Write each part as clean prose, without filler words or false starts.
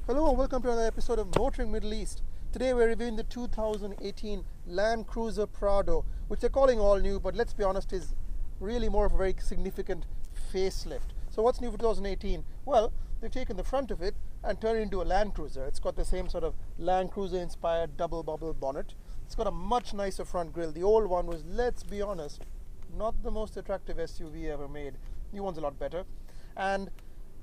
Hello and welcome to another episode of Motoring Middle East. Today we're reviewing the 2018 Land Cruiser Prado, which they're calling all new, but let's be honest, is really more of a very significant facelift. So what's new for 2018? Well, they've taken the front of it and turned it into a Land Cruiser. It's got the same sort of Land Cruiser inspired double bubble bonnet. It's got a much nicer front grille. The old one was, let's be honest, not the most attractive SUV ever made. New one's a lot better. And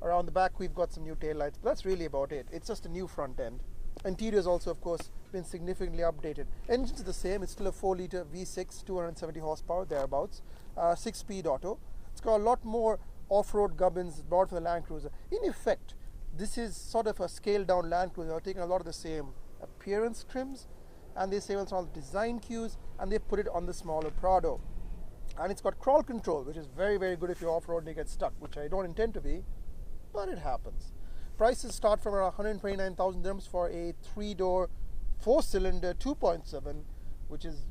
around the back we've got some new taillights, but that's really about it. It's just a new front end. Interior's also, of course, been significantly updated. Engine's the same. It's still a 4-litre V6, 270 horsepower, thereabouts. 6-speed auto. It's got a lot more off-road gubbins brought from the Land Cruiser. In effect, this is sort of a scaled-down Land Cruiser. They're taking a lot of the same appearance trims, and they save on all the design cues, and they put it on the smaller Prado. And it's got crawl control, which is very, very good if you're off-road and you get stuck, which I don't intend to be. But it happens. Prices start from around 129,000 dirhams for a 3-door, 4-cylinder 2.7, which is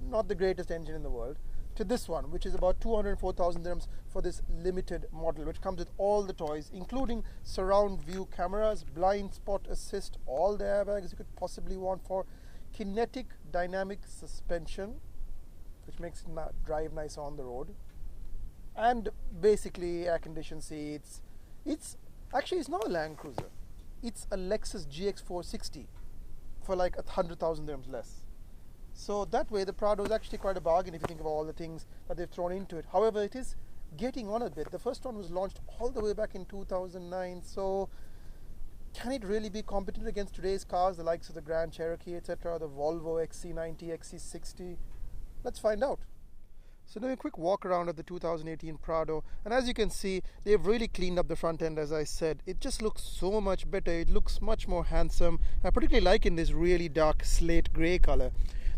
not the greatest engine in the world, to this one, which is about 204,000 dirhams for this limited model, which comes with all the toys, including surround view cameras, blind spot assist, all the airbags you could possibly want, for kinetic dynamic suspension, which makes it drive nice on the road, and basically air-conditioned seats. It's not a Land Cruiser. It's a Lexus GX460 for like 100,000 dirhams less. So that way the Prado is actually quite a bargain if you think of all the things that they've thrown into it. However, it is getting on a bit. The first one was launched all the way back in 2009. So can it really be competent against today's cars, the likes of the Grand Cherokee, etc., the Volvo XC90, XC60? Let's find out. So doing a quick walk around of the 2018 Prado, and as you can see, they've really cleaned up the front end. As I said, it just looks so much better. It looks much more handsome. I particularly like in this really dark slate grey color.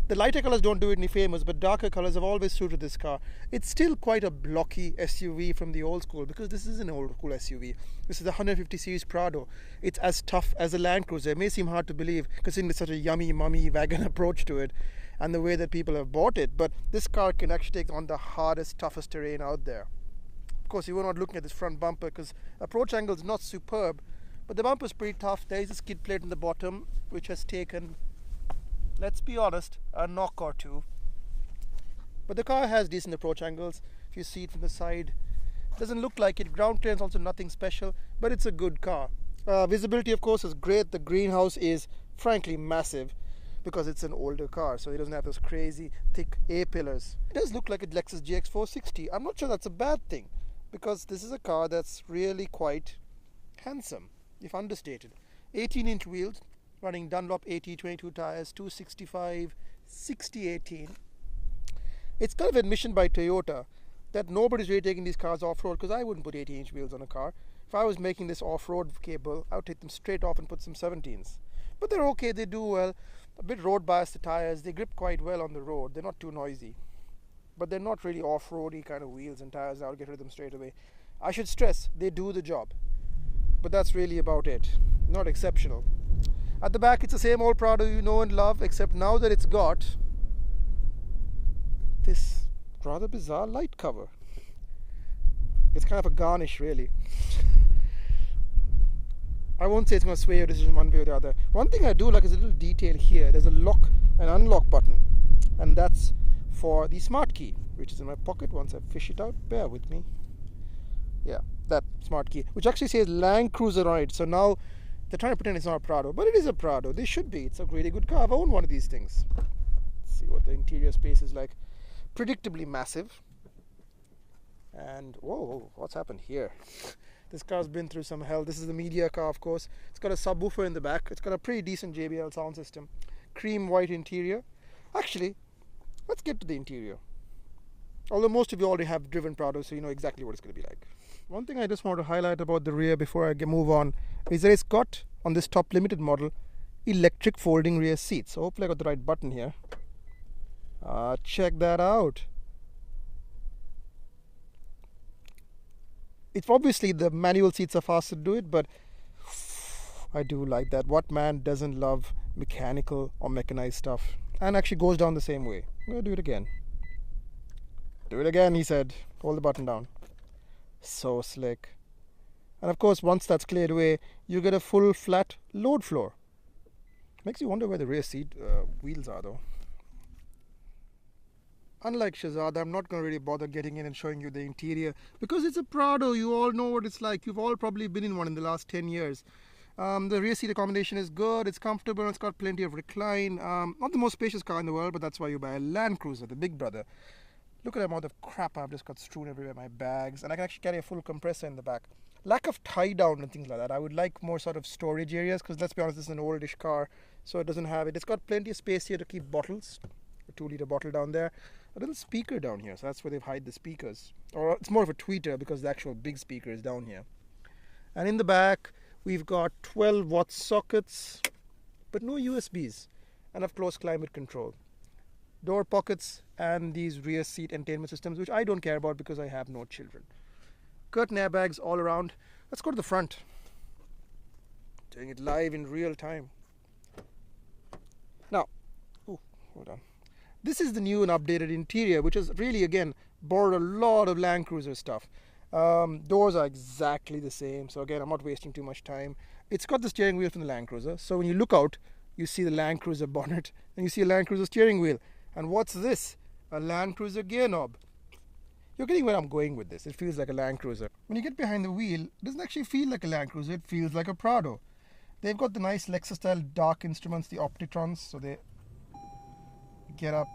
The lighter colors don't do it any favors, but darker colors have always suited this car. It's still quite a blocky SUV from the old school, because this is an old school SUV. This is the 150 series Prado. It's as tough as a Land Cruiser. It may seem hard to believe, considering there's such a yummy mummy wagon approach to it and the way that people have bought it, but this car can actually take on the hardest, toughest terrain out there. Of course, you were not looking at this front bumper because approach angle is not superb, but the bumper is pretty tough. There is a skid plate in the bottom, which has taken, let's be honest, a knock or two. But the car has decent approach angles. If you see it from the side, it doesn't look like it. Ground clearance also nothing special, but it's a good car. Visibility, of course, is great. The greenhouse is frankly massive, because it's an older car, so it doesn't have those crazy thick A-pillars. It does look like a Lexus GX460. I'm not sure that's a bad thing, because this is a car that's really quite handsome, if understated. 18-inch wheels, running Dunlop AT22 tires, 265, 60/18. It's kind of admission by Toyota that nobody's really taking these cars off-road, because I wouldn't put 18-inch wheels on a car. If I was making this off-road cable, I would take them straight off and put some 17s. But they're okay, they do well. A bit road biased, the tires, they grip quite well on the road. They're not too noisy, but they're not really off-roady kind of wheels and tires. I'll get rid of them straight away. I should stress, they do the job, but that's really about it. Not exceptional. At the back, it's the same old Prado you know and love, except now that it's got this rather bizarre light cover. It's kind of a garnish, really. I won't say it's going to sway your decision one way or the other. One thing I do like is a little detail here. There's a lock and unlock button, and that's for the smart key, which is in my pocket. Once I fish it out, bear with me. Yeah, that smart key, which actually says Land Cruiser on it. So now they're trying to pretend it's not a Prado, but it is a Prado. They should be. It's a really good car. I've owned one of these things. Let's see what the interior space is like. Predictably massive. And whoa, what's happened here? This car's been through some hell. This is the media car, of course. It's got a subwoofer in the back. It's got a pretty decent JBL sound system. Cream white interior. Actually, let's get to the interior. Although most of you already have driven Prado, so you know exactly what it's going to be like. One thing I just want to highlight about the rear before I move on is that it's got, on this top limited model, electric folding rear seats. So hopefully I got the right button here. Check that out. It's obviously the manual seats are faster to do it, but I do like that. What man doesn't love mechanical or mechanized stuff? And actually goes down the same way. I'm going to do it again. Do it again, he said. Hold the button down. So slick. And of course, once that's cleared away, you get a full flat load floor. Makes you wonder where the rear seat wheels are though. Unlike Shahzad, I'm not going to really bother getting in and showing you the interior because it's a Prado. You all know what it's like. You've all probably been in one in the last 10 years. The rear seat accommodation is good, it's comfortable, it's got plenty of recline. Not the most spacious car in the world, but that's why you buy a Land Cruiser, the big brother. Look at the amount of crap I've just got strewn everywhere, my bags, and I can actually carry a full compressor in the back. Lack of tie down and things like that. I would like more sort of storage areas because let's be honest, this is an oldish car, so it doesn't have it. It's got plenty of space here to keep bottles. A 2-liter bottle down there. A little speaker down here, so that's where they've hide the speakers. Or it's more of a tweeter because the actual big speaker is down here. And in the back, we've got 12-watt sockets, but no USBs, and of course climate control. Door pockets and these rear seat entertainment systems, which I don't care about because I have no children. Curtain airbags all around. Let's go to the front. Doing it live in real time. Now, hold on. This is the new and updated interior, which is really, again, borrowed a lot of Land Cruiser stuff. Doors are exactly the same, so again, I'm not wasting too much time. It's got the steering wheel from the Land Cruiser, so when you look out, you see the Land Cruiser bonnet, and you see a Land Cruiser steering wheel. And what's this? A Land Cruiser gear knob. You're getting where I'm going with this. It feels like a Land Cruiser. When you get behind the wheel, it doesn't actually feel like a Land Cruiser, it feels like a Prado. They've got the nice Lexus-style dark instruments, the Optitrons, so they get up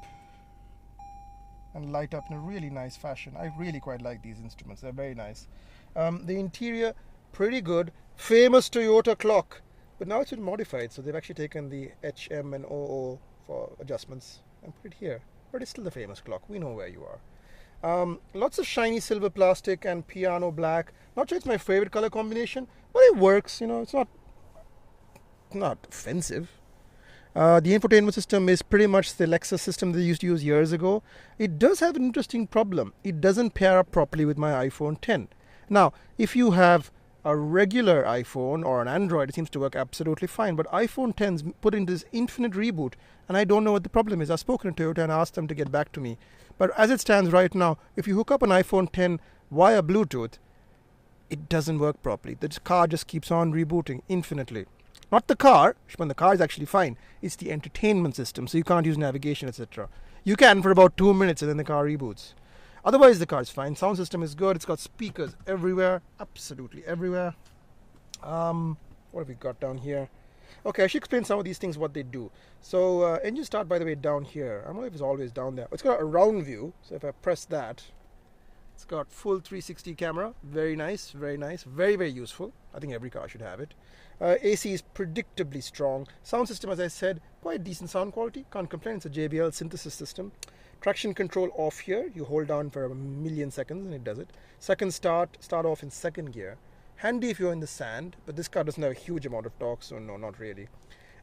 and light up in a really nice fashion. I really quite like these instruments. They're very nice. The interior, pretty good. Famous Toyota clock. But now it's been modified, so they've actually taken the HM and OO for adjustments and put it here. But it's still the famous clock. We know where you are. Lots of shiny silver plastic and piano black. Not sure it's my favorite color combination, but it works. You know, it's not offensive. The infotainment system is pretty much the Lexus system they used to use years ago. It does have an interesting problem. It doesn't pair up properly with my iPhone 10. Now, if you have a regular iPhone or an Android, it seems to work absolutely fine. But iPhone 10's put into this infinite reboot, and I don't know what the problem is. I've spoken to Toyota and asked them to get back to me. But as it stands right now, if you hook up an iPhone 10 via Bluetooth, it doesn't work properly. The car just keeps on rebooting infinitely. Not the car, when the car is actually fine. It's the entertainment system, so you can't use navigation, etc. You can for about 2 minutes and then the car reboots. Otherwise, the car is fine. Sound system is good. It's got speakers everywhere, absolutely everywhere. What have we got down here? Okay, I should explain some of these things, what they do. So, engine start, by the way, down here. I don't know if it's always down there. It's got a round view, so if I press that, it's got full 360 camera. Very nice, very nice. Very, very useful. I think every car should have it. AC is predictably strong. Sound system, as I said, quite decent sound quality. Can't complain. It's a JBL synthesis system. Traction control off here. You hold down for a million seconds and it does it. Second start off in second gear. Handy if you're in the sand, but this car doesn't have a huge amount of torque, so no, not really.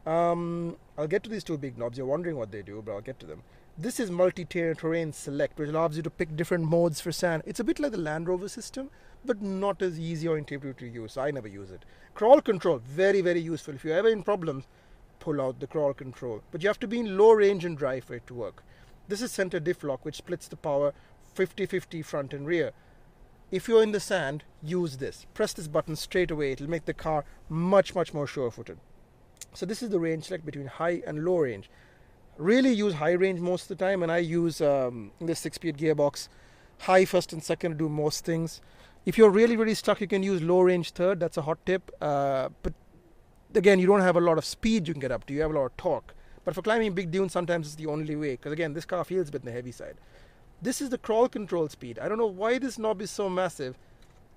I'll get to these two big knobs. You're wondering what they do, but I'll get to them. This is multi-terrain select, which allows you to pick different modes for sand. It's a bit like the Land Rover system, but not as easy or intuitive to use, so I never use it. Crawl control, very, very useful. If you're ever in problems, pull out the crawl control. But you have to be in low range and drive for it to work. This is center diff lock, which splits the power 50-50 front and rear. If you're in the sand, use this. Press this button straight away. It'll make the car much, much more sure-footed. So this is the range select between high and low range. Really use high range most of the time, and I use this 6-speed gearbox. High first and second to do most things. If you're really, really stuck, you can use low range third. That's a hot tip. But again, you don't have a lot of speed you can get up to. You have a lot of torque. But for climbing big dunes, sometimes it's the only way. Because again, this car feels a bit on the heavy side. This is the crawl control speed. I don't know why this knob is so massive,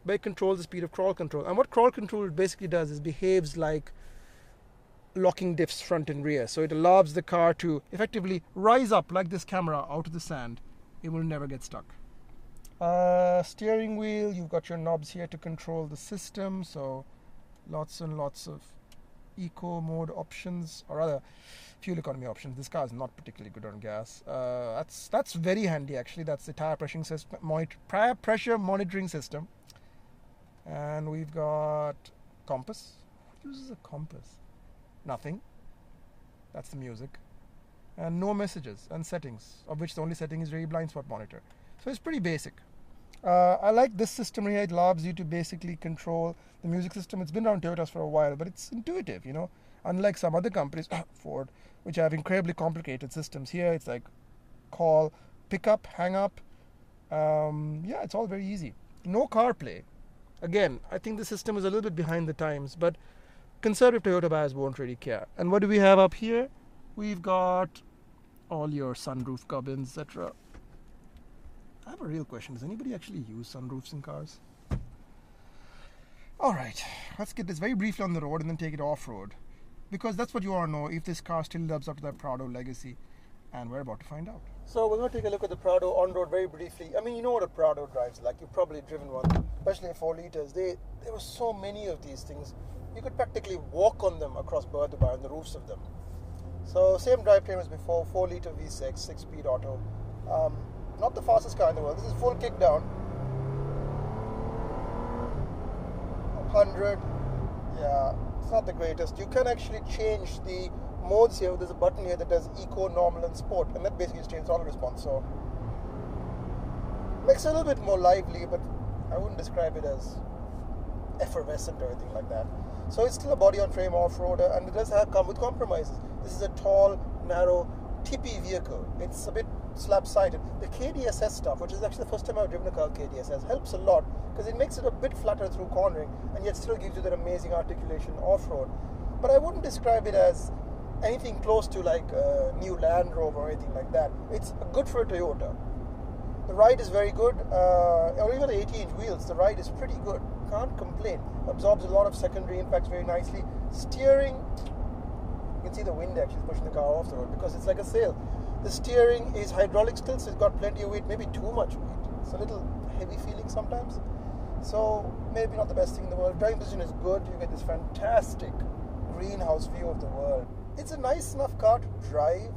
but it controls the speed of crawl control. And what crawl control basically does is behaves like locking diffs front and rear. So it allows the car to effectively rise up like this camera out of the sand. It will never get stuck. Steering wheel, you've got your knobs here to control the system. So lots and lots of eco mode options, or rather fuel economy options. This car is not particularly good on gas. That's very handy actually. That's the tire pressure monitoring system. And we've got compass. What uses a compass? Nothing. That's the music. And no messages and settings, of which the only setting is really blind spot monitor. So it's pretty basic. I like this system here. It allows you to basically control the music system. It's been around Toyotas for a while, but it's intuitive, you know. Unlike some other companies, Ford, which have incredibly complicated systems. Here it's like call, pick up, hang up. Yeah, it's all very easy. No CarPlay. Again, I think the system is a little bit behind the times, but conservative Toyota buyers won't really care. And what do we have up here? We've got all your sunroof gubbins, etc. I have a real question. Does anybody actually use sunroofs in cars? Alright, let's get this very briefly on the road and then take it off-road. Because that's what you want to know, if this car still lives up to that Prado legacy. And we're about to find out. So we're going to take a look at the Prado on-road very briefly. I mean, you know what a Prado drives like. You've probably driven one, especially 4 liters. There were so many of these things. You could practically walk on them across Bar and the roofs of them. So same drivetrain as before, 4 liter V6, 6-speed auto. Not the fastest car in the world. This is full kick down. 100. Yeah, it's not the greatest. You can actually change the modes here. There's a button here that does eco, normal, and sport, and that basically changes auto response. So makes it a little bit more lively, but I wouldn't describe it as effervescent or anything like that. So it's still a body-on-frame off-roader, and it does come with compromises. This is a tall, narrow, tippy vehicle. It's a bit slab-sided. The KDSS stuff, which is actually the first time I've driven a car KDSS, helps a lot because it makes it a bit flatter through cornering and yet still gives you that amazing articulation off-road. But I wouldn't describe it as anything close to like a new Land Rover or anything like that. It's good for a Toyota. The ride is very good, or even the 80-inch wheels, the ride is pretty good. Can't complain. Absorbs a lot of secondary impacts very nicely. Steering, you can see the wind actually pushing the car off the road because it's like a sail. The steering is hydraulic still, so it's got plenty of weight, maybe too much weight. It's a little heavy feeling sometimes. So maybe not the best thing in the world. Driving position is good. You get this fantastic greenhouse view of the world. It's a nice enough car to drive.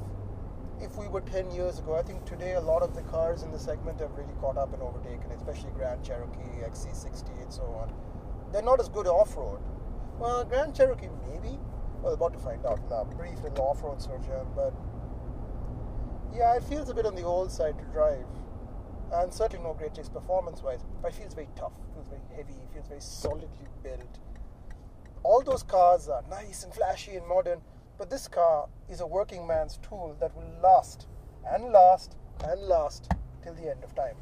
If we were 10 years ago, I think today a lot of the cars in the segment have really caught up and overtaken, especially Grand Cherokee, XC60 and so on. They're not as good off-road. Well, Grand Cherokee maybe. Well, about to find out now. Brief little off-road sojourn, but yeah, it feels a bit on the old side to drive. And certainly no great taste performance-wise. But it feels very tough, feels very heavy, feels very solidly built. All those cars are nice and flashy and modern, but this car is a working man's tool that will last and last and last till the end of time.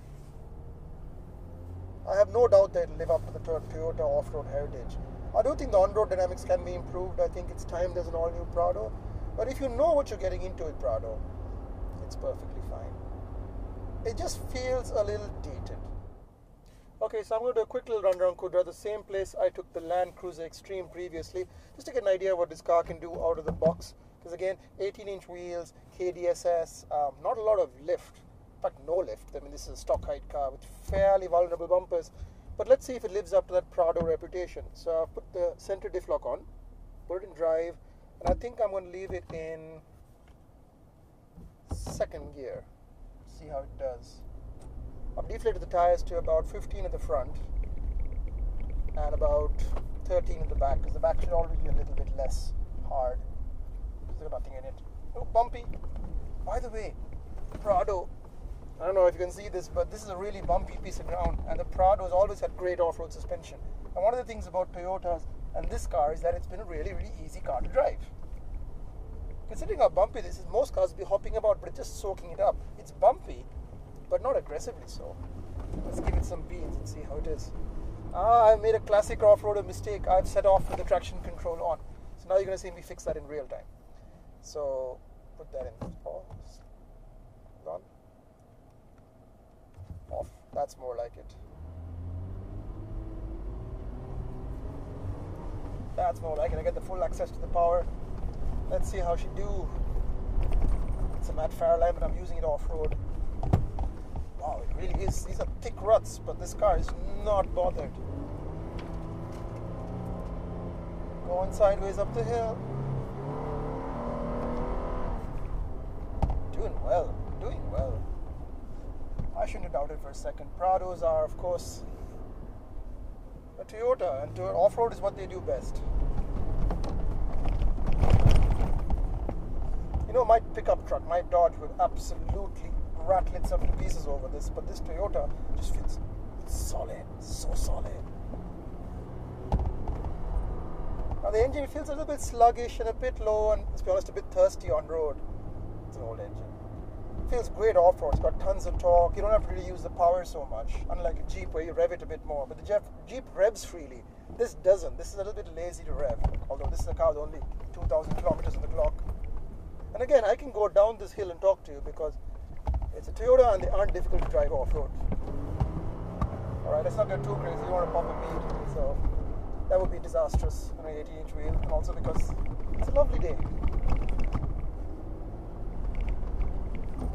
I have no doubt that it will live up to the Toyota off-road heritage. I don't think the on-road dynamics can be improved. I think it's time there's an all-new Prado. But if you know what you're getting into with Prado, it's perfectly fine. It just feels a little dated. Okay, so I'm going to do a quick little run around Kudra, the same place I took the Land Cruiser Extreme previously, just to get an idea of what this car can do out of the box. Because again, 18-inch wheels, KDSS, not a lot of lift, in fact no lift. I mean, this is a stock height car with fairly vulnerable bumpers. But let's see if it lives up to that Prado reputation. So I've put the center diff lock on, put it in drive, and I think I'm going to leave it in second gear. See how it does. I've deflated the tires to about 15 at the front and about 13 at the back, because the back should already be a little bit less hard. There's nothing in it. Oh, bumpy. By the way, Prado, I don't know if you can see this, but this is a really bumpy piece of ground, and the Prado has always had great off-road suspension. And one of the things about Toyotas and this car is that it's been a really, really easy car to drive. Considering how bumpy this is, most cars will be hopping about, but it's just soaking it up. It's bumpy, but not aggressively so. Let's give it some beans and see how it is. I made a classic off-roader mistake. I've set off with the traction control on. So now you're going to see me fix that in real time. So put that in. Pause. On. Off. That's more like it. That's more like it. I get the full access to the power. Let's see how she do. It's a matte Fairline, but I'm using it off-road. Wow, it really is. These are thick ruts, but this car is not bothered. Going sideways up the hill. Doing well, doing well. I shouldn't have doubted for a second. Prados are, of course, a Toyota, and off-road is what they do best. You know, my pickup truck, my Dodge, would absolutely rattle itself to pieces over this, but this Toyota just feels solid, so solid. Now the engine feels a little bit sluggish and a bit low, and to be honest, a bit thirsty on road. It's an old engine. Feels great off-road. It's got tons of torque. You don't have to really use the power so much, unlike a Jeep where you rev it a bit more. But the Jeep revs freely. This doesn't. This is a little bit lazy to rev, although this is a car with only 2,000 kilometers on the clock. And again, I can go down this hill and talk to you because it's a Toyota and they aren't difficult to drive off-road. Alright, let's not get too crazy. You don't want to pump a bead, so that would be disastrous on an 80-inch wheel, and also because it's a lovely day. Look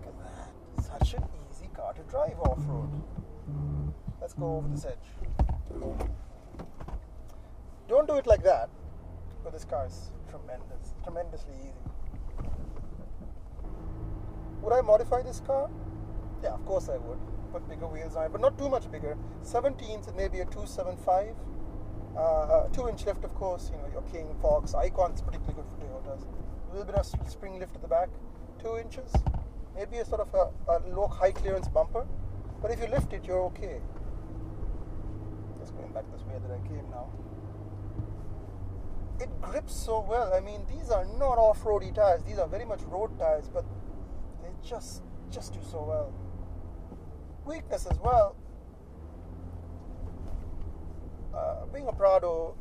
at that. Such an easy car to drive off-road. Let's go over this edge. Don't do it like that, but this car is tremendous, tremendously easy. Would I modify this car? Yeah, of course I would. Put bigger wheels on it, but not too much bigger. 17s and maybe a 275. 2-inch lift, of course. You know, your King, Fox, Icon's particularly good for Toyotas. A little bit of spring lift at the back. 2 inches. Maybe a sort of a low, high clearance bumper. But if you lift it, you're okay. Just going back this way that I came now. It grips so well. I mean, these are not off-roady tires. These are very much road tires, but they just do so well. Weakness as well. Being a Prado,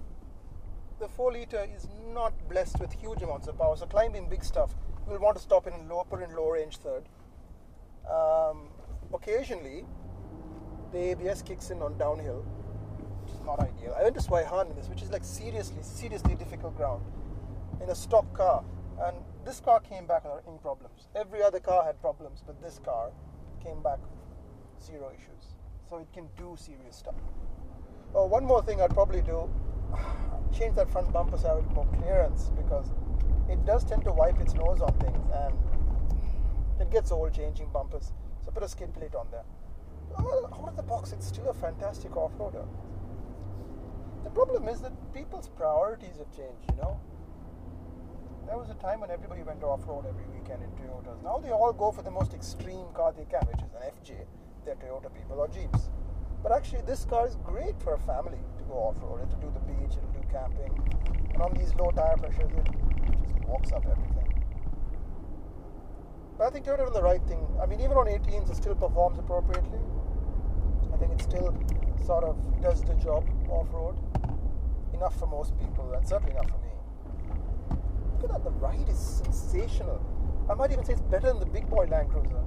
the 4-liter is not blessed with huge amounts of power. So climbing big stuff, you'll want to stop in low range third. Occasionally, the ABS kicks in on downhill, which is not ideal. I went to Swaihan in this, which is like seriously difficult ground in a stock car. And this car came back without any problems. Every other car had problems, but this car came back with 0 issues. So it can do serious stuff. Oh, one more thing I'd probably do, change that front bumper so I have more clearance, because it does tend to wipe its nose on things and it gets old changing bumpers. So put a skid plate on there. Out of the box, it's still a fantastic off-roader. The problem is that people's priorities have changed, you know. There was a time when everybody went off-road every weekend in Toyotas. Now they all go for the most extreme car they can, which is an FJ. They're Toyota people, or Jeeps. But actually, this car is great for a family to go off-road. It'll do the beach, it'll do camping. And on these low tire pressures, it just walks up everything. But I think Toyota done the right thing. I mean, even on 18s, it still performs appropriately. I think it still sort of does the job off-road. Enough for most people, and certainly enough for me. Look at that, the ride is sensational. I might even say it's better than the big boy Land Cruiser.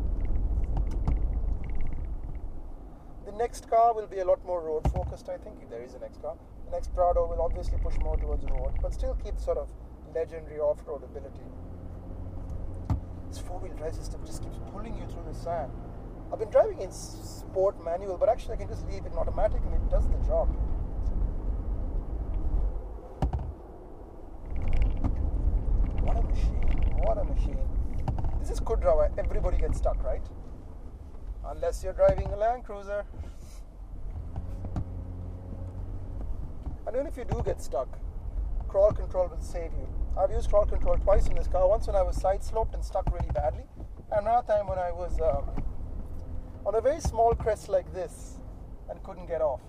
The next car will be a lot more road focused, I think, if there is a next car. The next Prado will obviously push more towards the road, but still keep sort of legendary off-road ability. This 4-wheel drive system just keeps pulling you through the sand. I've been driving in sport manual, but actually I can just leave it in automatic and it does the job. What a machine. What a machine. This is Kudra where everybody gets stuck, right? Unless you're driving a Land Cruiser. And even if you do get stuck, crawl control will save you. I've used crawl control twice in this car. Once when I was side sloped and stuck really badly, and another time when I was on a very small crest like this and couldn't get off.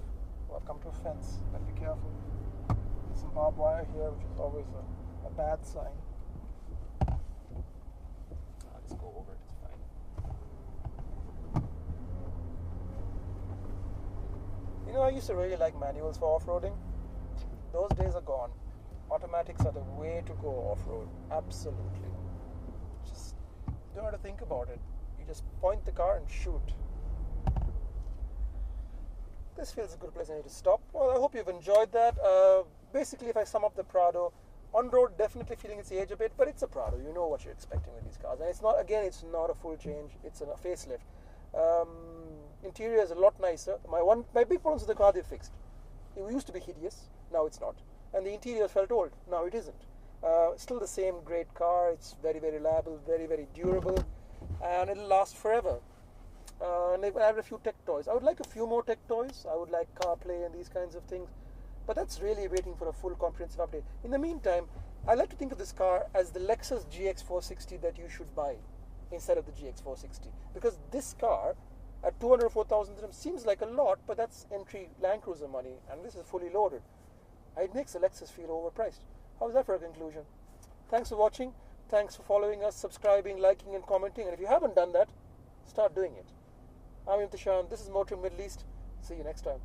Well, I've come to a fence. Better be careful. There's some barbed wire here, which is always a bad sign. I'll just go over it. It's fine. You know, I used to really like manuals for off-roading. Those days are gone. Automatics are the way to go off-road. Absolutely. Just don't have to think about it. You just point the car and shoot. This feels a good place I need to stop. Well, I hope you've enjoyed that. Basically, if I sum up the Prado, on-road definitely feeling its age a bit, but it's a Prado. You know what you're expecting with these cars. And it's not, again, it's not a full change. It's a facelift. Interior is a lot nicer. My big problems with the car, they fixed. It used to be hideous. Now it's not. And the interior felt old. Now it isn't. Still the same great car. It's very, very reliable, very, very durable, and it'll last forever. And I have a few tech toys. I would like a few more tech toys. I would like CarPlay and these kinds of things. But that's really waiting for a full comprehensive update. In the meantime, I like to think of this car as the Lexus GX460 that you should buy instead of the GX460, because this car at 204,000 dirhams seems like a lot, but that's entry Land Cruiser money, and this is fully loaded. It makes the Lexus feel overpriced. How's that for a conclusion? Thanks for watching. Thanks for following us, subscribing, liking and commenting, and if you haven't done that, start doing it. I'm Imtishan. This is Motoring Middle East. See you next time.